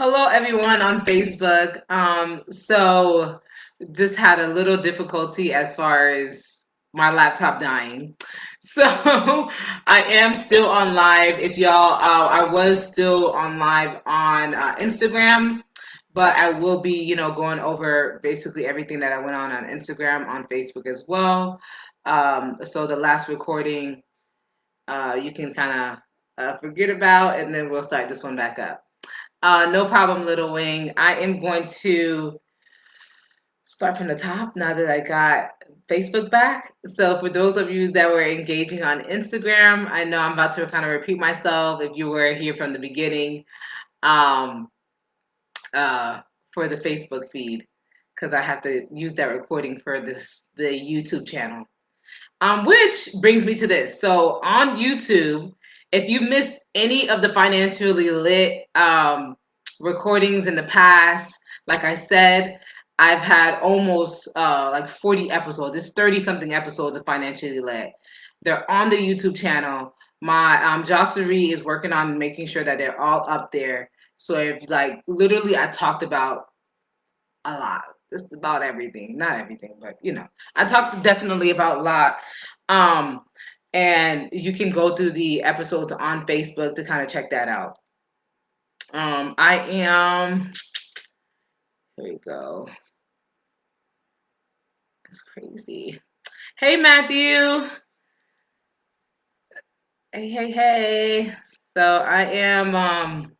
Hello, everyone on Facebook. So just had a little difficulty as far as my laptop dying. So I am still on live. If y'all, I was still on live on Instagram, but I will be, going over basically everything that I went on Instagram, on Facebook as well. So the last recording, you can kind of forget about, and then we'll start this one back up. No problem, Little Wing. I am going to start from the top now that I got Facebook back. So, for those of you that were engaging on Instagram, I know I'm about to kind of repeat myself if you were here from the beginning um, uh, for the Facebook feed, because I have to use that recording for the YouTube channel. Which brings me to this. So, on YouTube, if you missed any of the financially lit recordings in the past, like I said, I've had almost like 40 episodes. It's 30 something episodes of financially lit. They're on the YouTube channel. My Jocelyn is working on making sure that they're all up there. So if like literally I talked about a lot. Just about everything. Not everything, but I talked definitely about a lot. Um, and you can go through the episodes on Facebook to kind of check that out. I am. Here we go. It's crazy. Hey, Matthew. Hey, hey, hey. So I am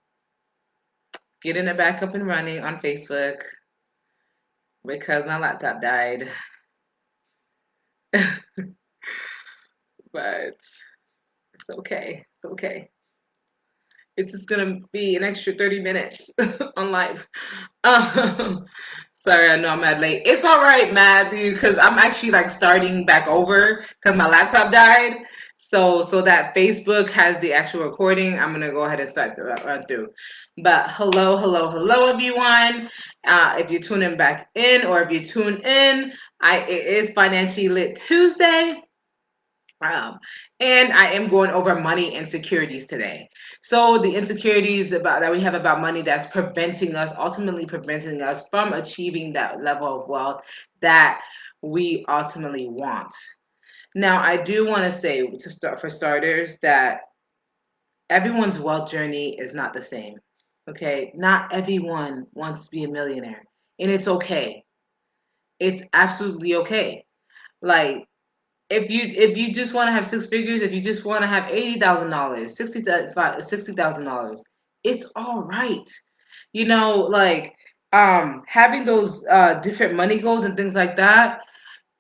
getting it back up and running on Facebook because my laptop died. But it's okay. It's okay. It's just gonna be an extra 30 minutes on live. Um, sorry, I know I'm mad late. It's all right, Matthew, because I'm actually like starting back over because my laptop died. So that Facebook has the actual recording. I'm gonna go ahead and start the run through. But hello, hello, hello, everyone. If you're tuning back in, or if you tune in, it is Financially Lit Tuesday. Um, and I am going over money insecurities today. So the insecurities about that we have about money that's ultimately preventing us from achieving that level of wealth that we ultimately want. Now, I do want to say for starters that everyone's wealth journey is not the same. Okay, not everyone wants to be a millionaire, and it's okay. It's absolutely okay. Like if you just want to have six figures, if you just want to have $80,000, $60,000, it's all right. Like having those different money goals and things like that.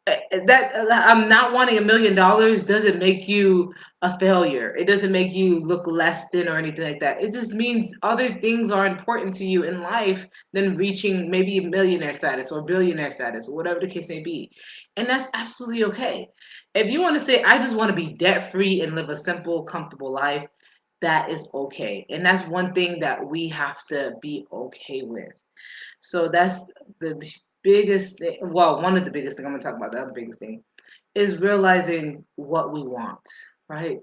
That I'm not wanting $1 million doesn't make you a failure. It doesn't make you look less than or anything like that. It just means other things are important to you in life than reaching maybe millionaire status or billionaire status or whatever the case may be. And that's absolutely okay. If you want to say, I just want to be debt free and live a simple, comfortable life, that is okay. And that's one thing that we have to be okay with. So that's the biggest thing. Well, one of the biggest thing I'm gonna talk about. The other biggest thing is realizing what we want, right?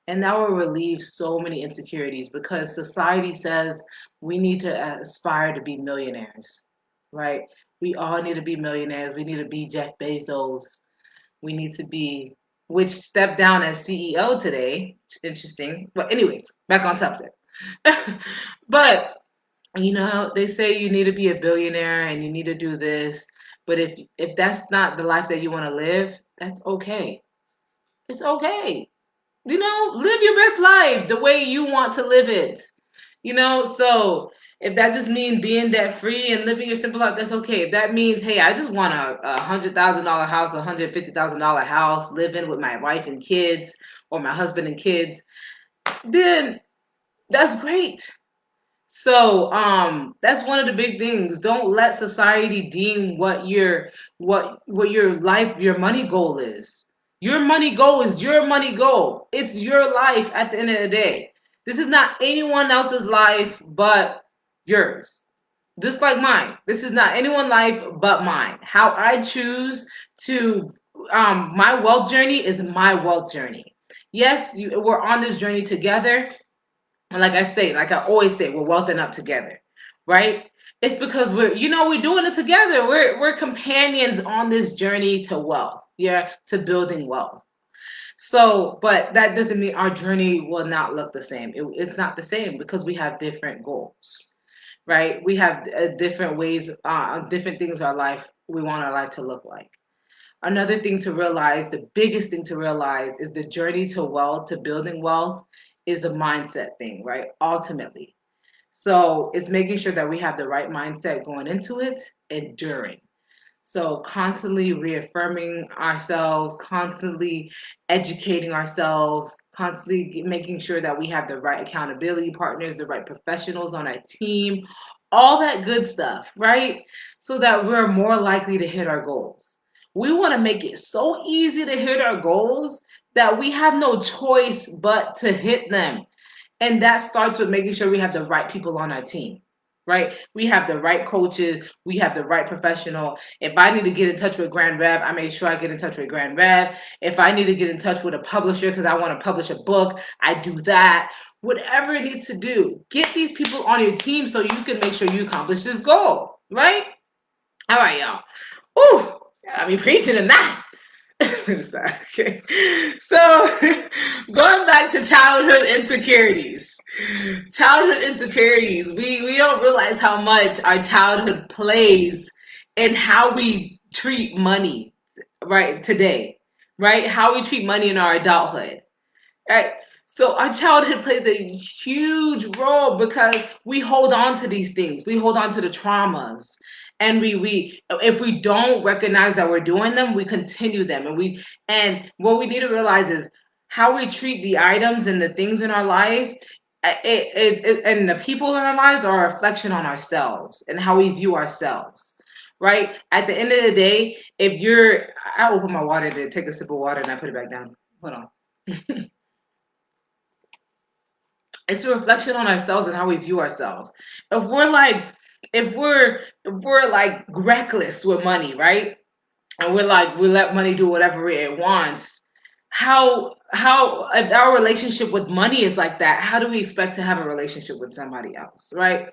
And that will relieve so many insecurities because society says we need to aspire to be millionaires, right? We all need to be millionaires. We need to be Jeff Bezos. We need to be, which stepped down as CEO today. Interesting. But anyways, back on subject. But they say you need to be a billionaire and you need to do this, but if that's not the life that you want to live, that's okay. It's okay. Live your best life the way you want to live it. So if that just means being debt free and living your simple life, that's okay. If that means, hey, I just want a $100,000 house, $150,000 house, living with my wife and kids or my husband and kids, then that's great. So that's one of the big things. Don't let society deem what your money goal is. Your money goal is your money goal. It's your life at the end of the day. This is not anyone else's life but yours. Just like mine. This is not anyone's life but mine. How I choose to my wealth journey is my wealth journey. Yes, we're on this journey together, like I say, like I always say, we're wealthing up together. right? It's because we're doing it together. We're companions on this journey to wealth, yeah, to building wealth. So, but that doesn't mean our journey will not look the same. It's not the same because we have different goals, right? We have different ways, different things our life we want our life to look like. Another thing to realize, the biggest thing to realize, is the journey to wealth, to building wealth, is a mindset thing, right? Ultimately. So it's making sure that we have the right mindset going into it and during. So constantly reaffirming ourselves, constantly educating ourselves, constantly making sure that we have the right accountability partners, the right professionals on our team, all that good stuff, right? So that we're more likely to hit our goals. We want to make it so easy to hit our goals that we have no choice but to hit them. And that starts with making sure we have the right people on our team, right? We have the right coaches, we have the right professional. If I need to get in touch with Grand Rev, I make sure I get in touch with Grand Rev. If I need to get in touch with a publisher because I want to publish a book, I do that. Whatever it needs to do, get these people on your team so you can make sure you accomplish this goal, right? All right, y'all. Ooh, I be preaching tonight. Sorry. Okay. So, going back to childhood insecurities. Childhood insecurities. We don't realize how much our childhood plays in how we treat money, right, today, right? How we treat money in our adulthood. Right. So our childhood plays a huge role because we hold on to these things. We hold on to the traumas. And we if we don't recognize that we're doing them, we continue them. And what we need to realize is how we treat the items and the things in our life, and the people in our lives are a reflection on ourselves and how we view ourselves. Right? At the end of the day, if you're I open my water to take a sip of water and I put it back down. Hold on. It's a reflection on ourselves and how we view ourselves. If we're like, if we're like reckless with money, right? And we're like, we let money do whatever it wants. How if our relationship with money is like that, how do we expect to have a relationship with somebody else, right?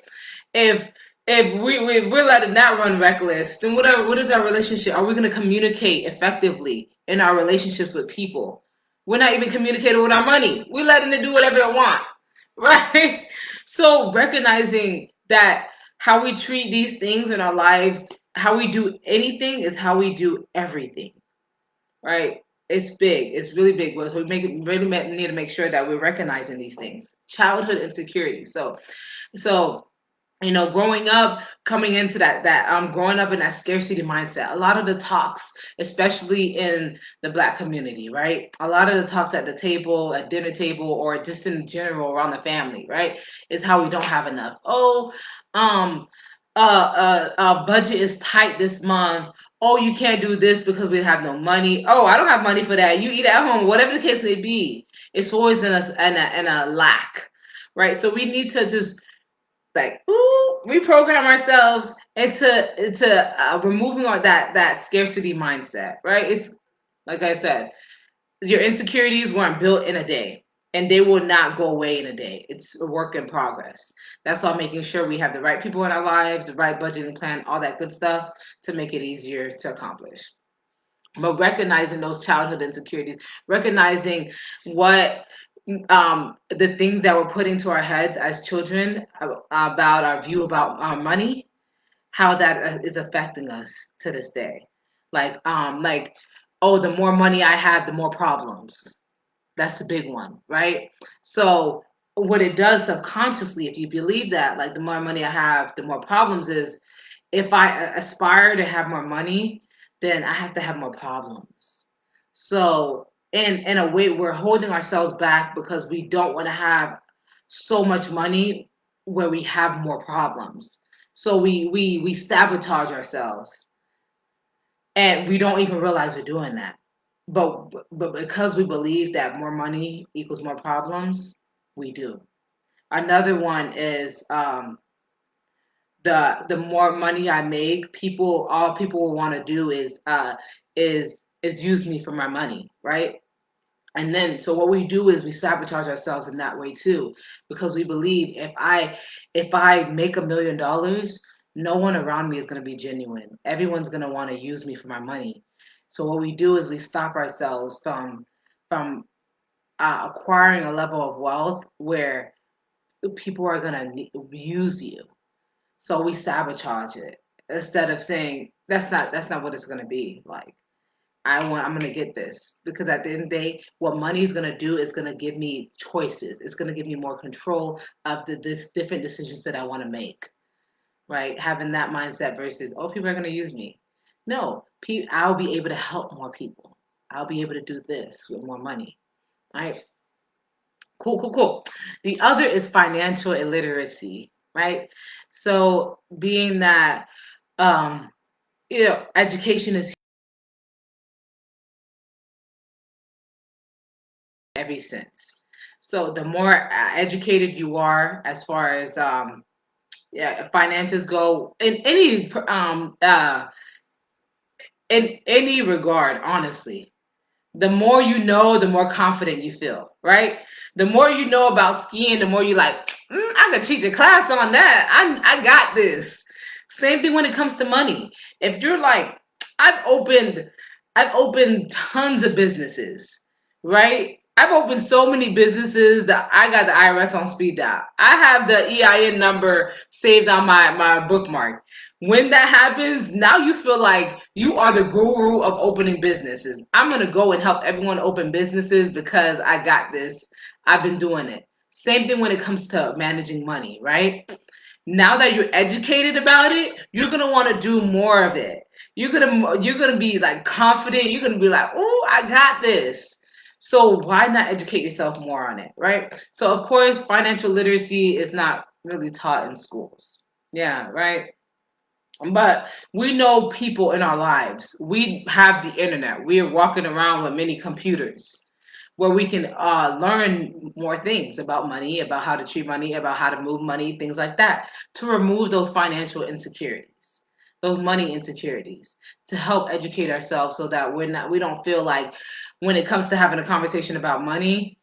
If we're letting that run reckless, then what is our relationship? Are we going to communicate effectively in our relationships with people? We're not even communicating with our money. We're letting it do whatever it wants, right? So recognizing that how we treat these things in our lives, how we do anything is how we do everything, right? It's big. It's really big. So we really need to make sure that we're recognizing these things. Childhood insecurity. So growing up, coming into that growing up in that scarcity mindset, a lot of the talks, especially in the Black community, right? A lot of the talks at the table, at dinner table, or just in general around the family, right, is how we don't have enough. Oh, um budget is tight this month. Oh, you can't do this because we have no money. Oh, I don't have money for that. You eat at home, whatever the case may be. It's always in a lack, right? So we need to just like reprogram ourselves into removing all that scarcity mindset, right? It's like I said, your insecurities weren't built in a day, and they will not go away in a day. It's a work in progress. That's why making sure we have the right people in our lives, the right budgeting plan, all that good stuff to make it easier to accomplish. But recognizing those childhood insecurities, recognizing what the things that we're put into our heads as children about our view about money, how that is affecting us to this day. Like, oh, the more money I have, the more problems. That's a big one, right? So what it does subconsciously, if you believe that, like the more money I have, the more problems, is if I aspire to have more money, then I have to have more problems. So in a way, we're holding ourselves back because we don't want to have so much money where we have more problems. So we sabotage ourselves, and we don't even realize we're doing that. But because we believe that more money equals more problems, we do. Another one is the more money I make, all people will want to do is use me for my money, right? And then, so what we do is we sabotage ourselves in that way too, because we believe if I make $1 million, no one around me is going to be genuine. Everyone's going to want to use me for my money. So what we do is we stop ourselves from acquiring a level of wealth where people are going to use you. So we sabotage it instead of saying that's not what it's going to be like. I'm gonna get this because at the end of the day, what money is gonna do is gonna give me choices. It's gonna give me more control of this different decisions that I want to make. Right, having that mindset versus people are gonna use me. No, I'll be able to help more people. I'll be able to do this with more money. Right, cool, cool, cool. The other is financial illiteracy. Right, so being that um, education is every sense. So the more educated you are, as far as finances go, in any regard, honestly, the more you know, the more confident you feel, right? The more you know about skiing, the more you like, I could teach a class on that. I got this. Same thing when it comes to money. If you're like, I've opened I've opened tons of businesses, right? I've opened so many businesses that I got the IRS on speed dial. I have the EIN number saved on my bookmark. When that happens, now you feel like you are the guru of opening businesses. I'm going to go and help everyone open businesses because I got this. I've been doing it. Same thing when it comes to managing money, right? Now that you're educated about it, you're going to want to do more of it. You're going to be like confident. You're going to be like, "Oh, I got this." So why not educate yourself more on it, right? So of course, financial literacy is not really taught in schools. Yeah, right? But we know people in our lives. We have the internet. We are walking around with many computers where we can learn more things about money, about how to treat money, about how to move money, things like that, to remove those financial insecurities, those money insecurities, to help educate ourselves so that we don't feel like when it comes to having a conversation about money,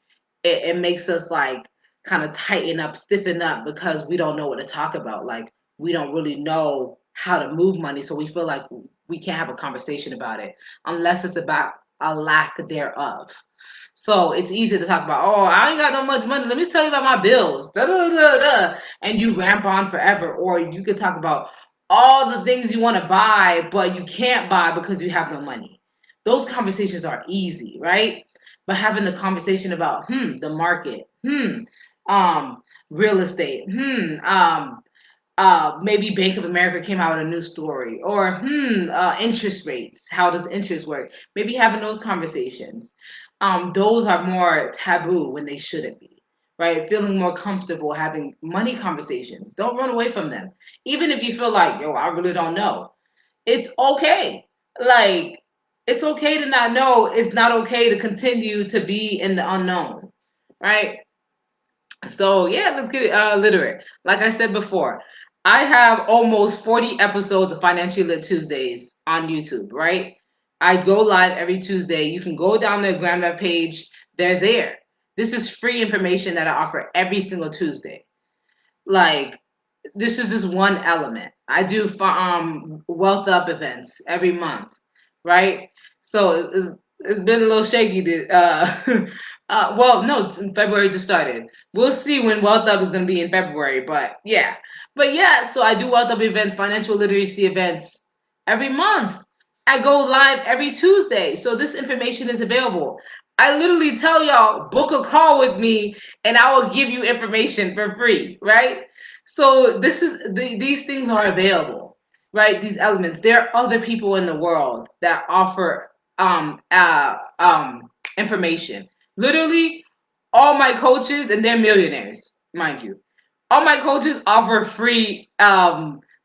it makes us like kind of tighten up, stiffen up because we don't know what to talk about. Like we don't really know how to move money, so we feel like we can't have a conversation about it unless it's about a lack thereof. So it's easy to talk about, oh, I ain't got no much money. Let me tell you about my bills. Da, da, da, da. And you ramp on forever. Or you could talk about all the things you want to buy, but you can't buy because you have no money. Those conversations are easy, right? But having the conversation about, the market, um, real estate, maybe Bank of America came out with a new story, or interest rates. How does interest work? Maybe having those conversations. Those are more taboo when they shouldn't be, right? Feeling more comfortable having money conversations. Don't run away from them, even if you feel like, yo, I really don't know. It's okay. Like it's okay to not know. It's not okay to continue to be in the unknown, right? So yeah, let's get literate. Like I said before, I have almost 40 episodes of Financially Lit Tuesdays on YouTube, right? I go live every Tuesday. You can go down the Grab that page. They're there. This is free information that I offer every single Tuesday. Like this is just one element. I do wealth up events every month, right? So it's been a little shaky. Well, no, February just started. We'll see when wealth up is going to be in February, but yeah. So I do wealth up events, financial literacy events every month. I go live every Tuesday, so this information is available. I literally tell y'all book a call with me, and I will give you information for free, right? So these things are available, right? These elements. There are other people in the world that offer information. Literally, all my coaches, and they're millionaires, mind you. All my coaches offer free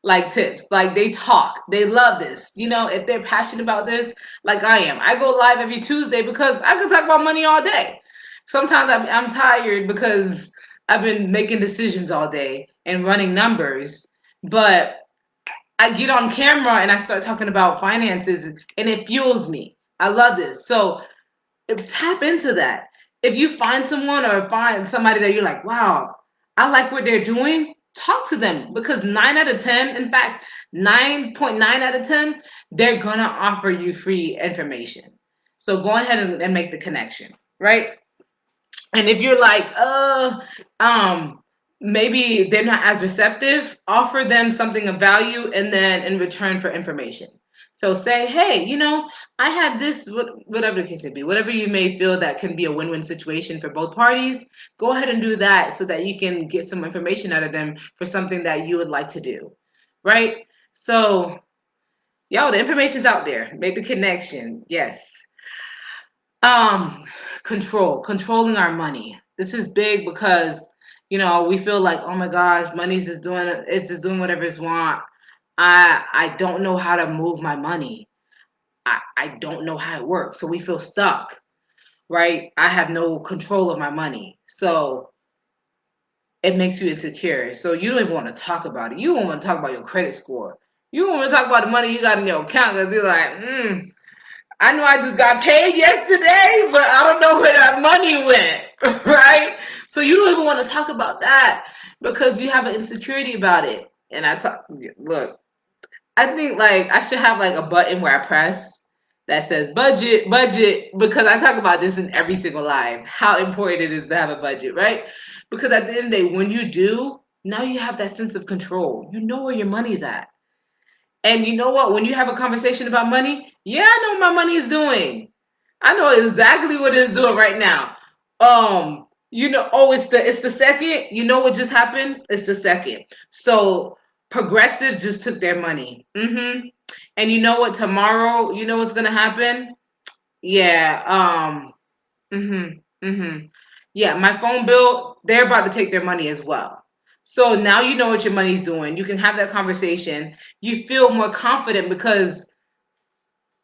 like tips. Like they talk. They love this. If they're passionate about this, like I am. I go live every Tuesday because I can talk about money all day. Sometimes I'm tired because I've been making decisions all day and running numbers, but I get on camera and I start talking about finances and it fuels me. I love this. So tap into that. If you find someone or find somebody that you're like, wow, I like what they're doing, talk to them because 9 out of 10, in fact, 9.9 out of 10, they're gonna offer you free information. So go ahead and make the connection, right? And if you're like, um, maybe they're not as receptive, offer them something of value and then in return for information. So say, hey, I had this, whatever the case may be, whatever you may feel that can be a win-win situation for both parties, go ahead and do that so that you can get some information out of them for something that you would like to do, right? So, the information's out there. Make the connection. Yes. Um, controlling our money. This is big because, we feel like, oh my gosh, it's just doing whatever it's want. I don't know how to move my money. I don't know how it works. So we feel stuck, right? I have no control of my money. So it makes you insecure. So you don't even want to talk about it. You don't want to talk about your credit score. You don't want to talk about the money you got in your account because you're like, I know I just got paid yesterday, but I don't know where that money went, right? So you don't even want to talk about that because you have an insecurity about it. And look, I think like I should have like a button where I press that says budget, budget, because I talk about this in every single live, how important it is to have a budget, right? Because at the end of the day, when you do, now you have that sense of control. You know where your money's at. And you know what? When you have a conversation about money, yeah, I know what my money is doing. I know exactly what it's doing right now. It's the second. You know what just happened? It's the second. So Progressive just took their money. And you know what? Tomorrow, you know what's gonna happen? Yeah. Mm-hmm. Yeah, my phone bill, they're about to take their money as well. So now you know what your money's doing. You can have that conversation. You feel more confident because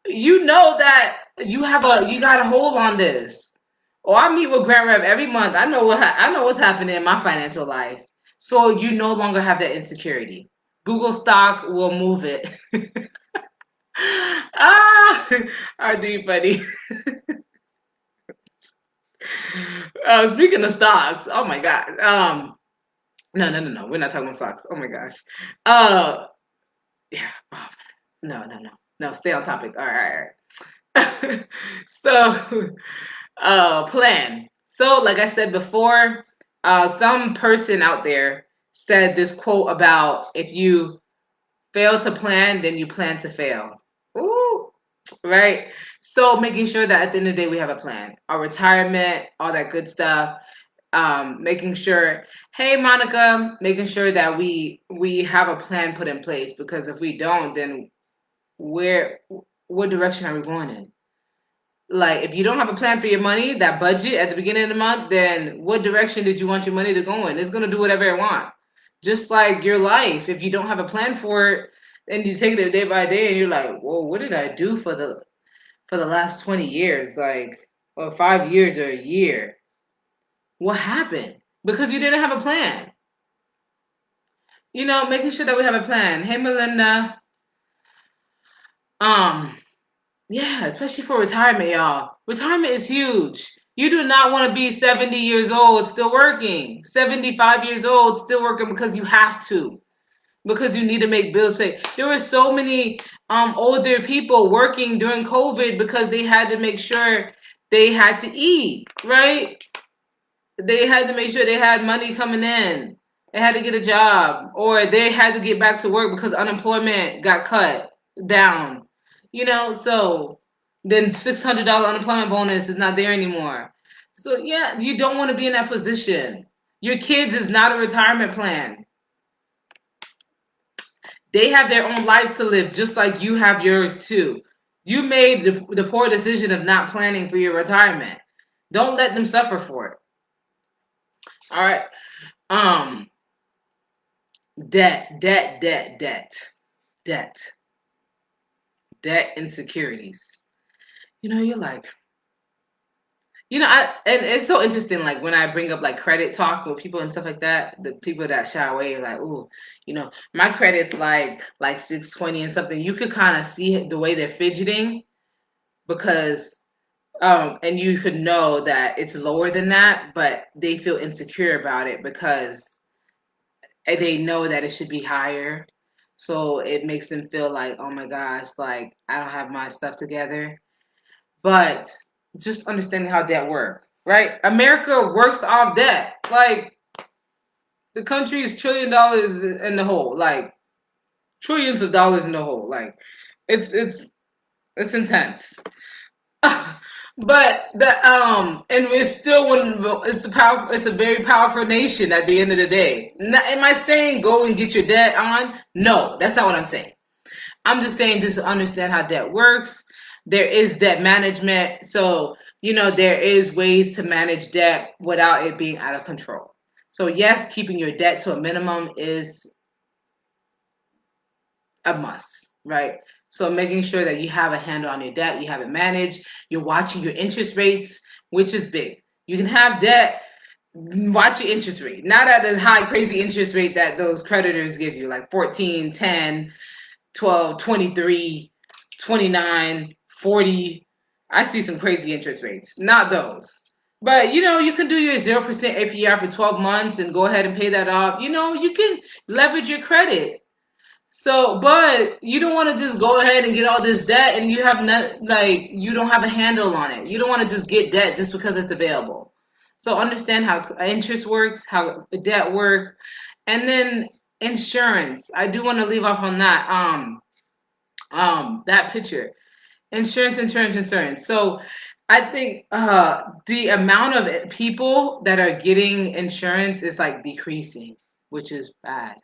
you know that you got a hold on this. Or I meet with Grant Rev every month. I know what's happening in my financial life. So you no longer have that insecurity. Google stock will move it. ah, are you funny? Speaking of stocks, oh my god. No. We're not talking about stocks. Oh my gosh. Uh, yeah. Oh, no. Stay on topic. All right. So, plan. So, like I said before, some person out there said this quote about if you fail to plan, then you plan to fail. Ooh, right? So, making sure that at the end of the day, we have a plan. Our retirement, all that good stuff. Making sure, hey Monica, making sure that we have a plan put in place because if we don't, then where what direction are we going in? Like if you don't have a plan for your money, that budget at the beginning of the month, then what direction did you want your money to go in? It's gonna do whatever it wants. Just like your life, if you don't have a plan for it, and you take it day by day, and you're like, "Whoa, what did I do for the last 20 years? Like, or 5 years or a year? What happened? Because you didn't have a plan. Making sure that we have a plan. Hey, Melinda. Um, Yeah, especially for retirement, y'all. Retirement is huge. You do not want to be 70 years old still working, 75 years old still working because you have to, because you need to make bills paid. There were so many older people working during COVID because they had to make sure they had to eat, right? They had to make sure they had money coming in. They had to get a job, or they had to get back to work because unemployment got cut down. So then $600 unemployment bonus is not there anymore. So yeah, you don't want to be in that position. Your kids is not a retirement plan. They have their own lives to live, just like you have yours too. You made the poor decision of not planning for your retirement. Don't let them suffer for it. All right. Um, debt, debt insecurities. You're like, and it's so interesting. Like when I bring up like credit talk with people and stuff like that, the people that shy away are like, "Ooh, my credit's like 620 and something." You could kind of see the way they're fidgeting because And you could know that it's lower than that, but they feel insecure about it because they know that it should be higher. So it makes them feel like, oh my gosh, like I don't have my stuff together. But just understanding how debt works, right? America works off debt. Like the country is $1 trillion in the hole, like trillions of dollars in the hole. Like it's it's it's intense. But and it's still it's a powerful, it's a very powerful nation at the end of the day. Am I saying go and get your debt on? No, that's not what I'm saying. I'm just saying just to understand how debt works. There is debt management. So, there is ways to manage debt without it being out of control. So yes, keeping your debt to a minimum is a must, right? So making sure that you have a handle on your debt, you have it managed, you're watching your interest rates, which is big. You can have debt, watch your interest rate, not at the high crazy interest rate that those creditors give you, like 14, 10, 12, 23, 29, 40. I see some crazy interest rates, not those. But you can do your 0% APR for 12 months and go ahead and pay that off. You can leverage your credit. So, but you don't want to just go ahead and get all this debt and you have not, like, you don't have a handle on it. You don't want to just get debt just because it's available. So understand how interest works, how debt work, and then insurance. I do want to leave off on that picture. Insurance. So I think the amount of people that are getting insurance is like decreasing, which is bad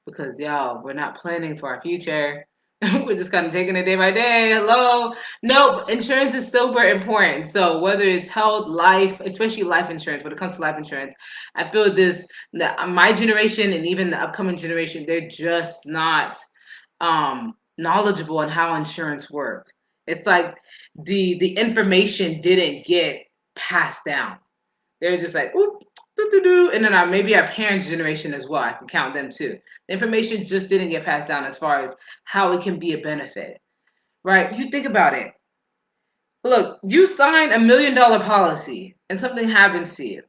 because y'all, we're not planning for our future. We're just kind of taking it day by day. Hello. No, insurance is super important. So whether it's health, life, especially life insurance, when it comes to life insurance, I feel that my generation and even the upcoming generation, they're just not knowledgeable on how insurance works. It's like the information didn't get passed down. They're just like, oop, doo, doo, doo. And then maybe our parents' generation as well. I can count them too. The information just didn't get passed down as far as how it can be a benefit, right? You think about it. Look, you sign $1 million policy and something happens to you.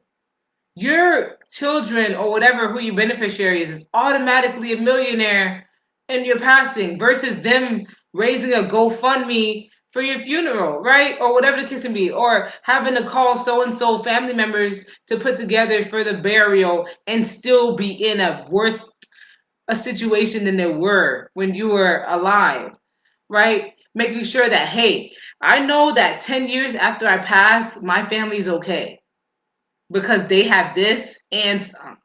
Your children or whatever who your beneficiary is automatically a millionaire in your passing versus them raising a GoFundMe for your funeral, right? Or whatever the case can be, or having to call so and so family members to put together for the burial and still be in a worse a situation than they were when you were alive, right? Making sure that, hey, I know that 10 years after I pass, my family's okay because they have this and some.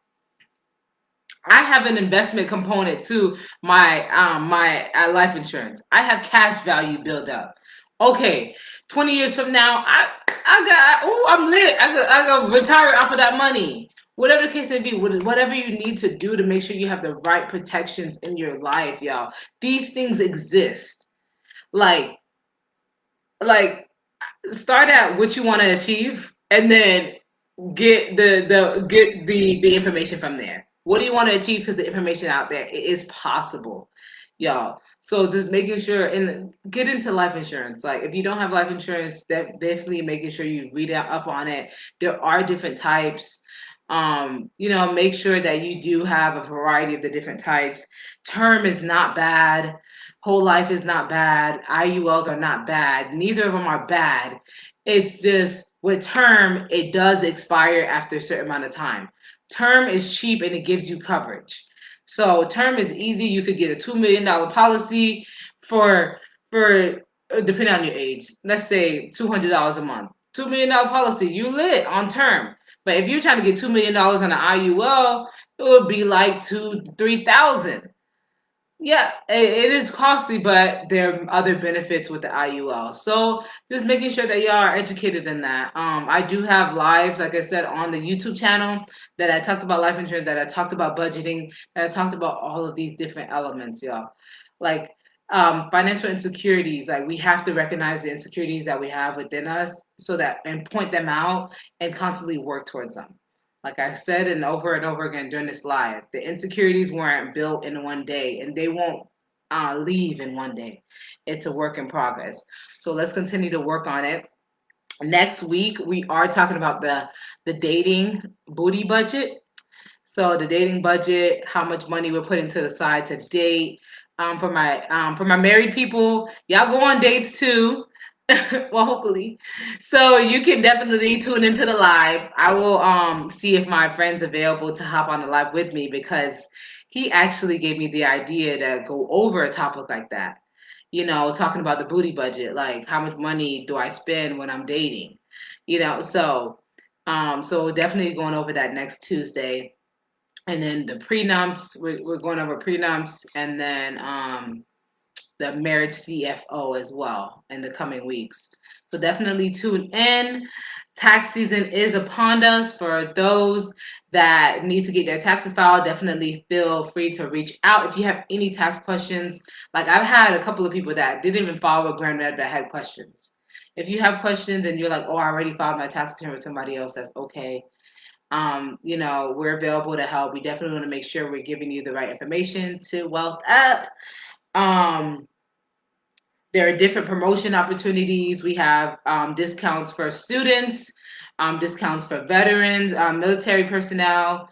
I have an investment component to my life insurance. I have cash value build up. Okay, 20 years from now, I'm lit. I go retire off of that money. Whatever the case may be, whatever you need to do to make sure you have the right protections in your life, y'all. These things exist. Like like start at what you want to achieve and then get the information from there. What do you want to achieve? Because the information out there, it is possible, y'all. So just making sure and get into life insurance. Like if you don't have life insurance, that definitely making sure you read up on it. There are different types. Make sure that you do have a variety of the different types. Term is not bad. Whole life is not bad. IULs are not bad. Neither of them are bad. It's just with term, it does expire after a certain amount of time. Term is cheap and it gives you coverage. So term is easy. You could get a $2 million policy for depending on your age. Let's say $200 a month. $2 million policy, you lit on term. But if you're trying to get $2 million on an IUL, it would be like 3,000. Yeah, it is costly, but there are other benefits with the IUL. So just making sure that y'all are educated in that. I do have lives, like I said, on the YouTube channel that I talked about life insurance, that I talked about budgeting, that I talked about all of these different elements, y'all. Like financial insecurities, like we have to recognize the insecurities that we have within us so that and point them out and constantly work towards them. Like I said and over again during this live, the insecurities weren't built in one day and they won't leave in one day. It's a work in progress. So let's continue to work on it. Next week we are talking about the dating booty budget. So the dating budget, how much money we're putting to the side to date. For my married people, y'all go on dates too. Well, hopefully. So you can definitely tune into the live. I will see if my friend's available to hop on the live with me because he actually gave me the idea to go over a topic like that. Talking about the booty budget, like how much money do I spend when I'm dating? So definitely going over that next Tuesday. And then the prenups, we're going over prenups, and then the marriage CFO as well in the coming weeks. So definitely tune in. Tax season is upon us. For those that need to get their taxes filed, definitely feel free to reach out if you have any tax questions. Like I've had a couple of people that didn't even file with Granddad that had questions. If you have questions and you're like, oh, I already filed my tax return with somebody else, that's okay. We're available to help. We definitely want to make sure we're giving you the right information to wealth up. Um, there are different promotion opportunities. We have discounts for students, discounts for veterans, military personnel.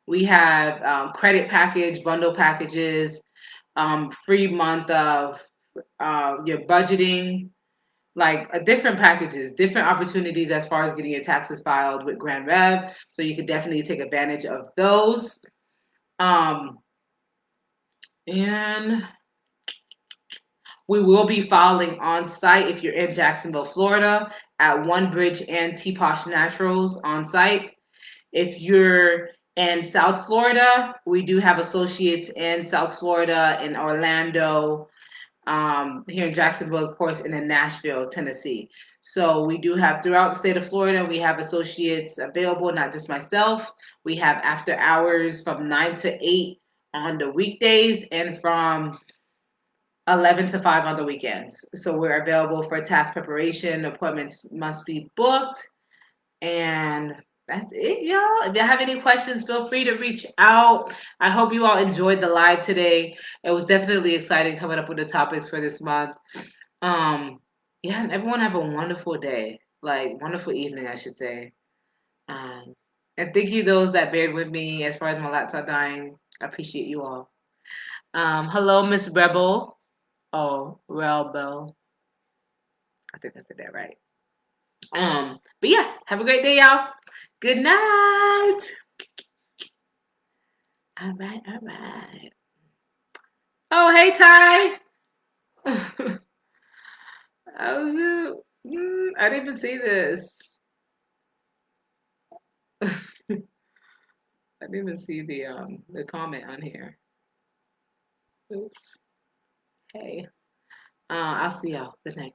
We have credit package, bundle packages, free month of your budgeting, like different packages, different opportunities as far as getting your taxes filed with Grand Rev. So you could definitely take advantage of those. Um, and we will be filing on site if you're in Jacksonville, Florida, at One Bridge and Teaposh Naturals on site. If you're in South Florida, we do have associates in South Florida, in Orlando, here in Jacksonville, of course, and in Nashville, Tennessee. So we do have throughout the state of Florida, we have associates available, not just myself. We have after hours from 9 to 8 on the weekdays and from 11 to 5 on the weekends. So we're available for tax preparation. Appointments must be booked. And that's it, y'all. If you have any questions, feel free to reach out. I hope you all enjoyed the live today. It was definitely exciting coming up with the topics for this month. Yeah, and everyone have a wonderful day, like wonderful evening, I should say. Um, and thank you those that bared with me as far as my laptop dying. I appreciate you all. Hello, Miss Rebel. Oh, Rebel. I think I said that right. But yes, have a great day, y'all. Good night. All right, all right. Oh, hey, Ty. Oh, shoot. I didn't even see this. I didn't even see the comment on here. Oops. Hey. I'll see y'all. Good night.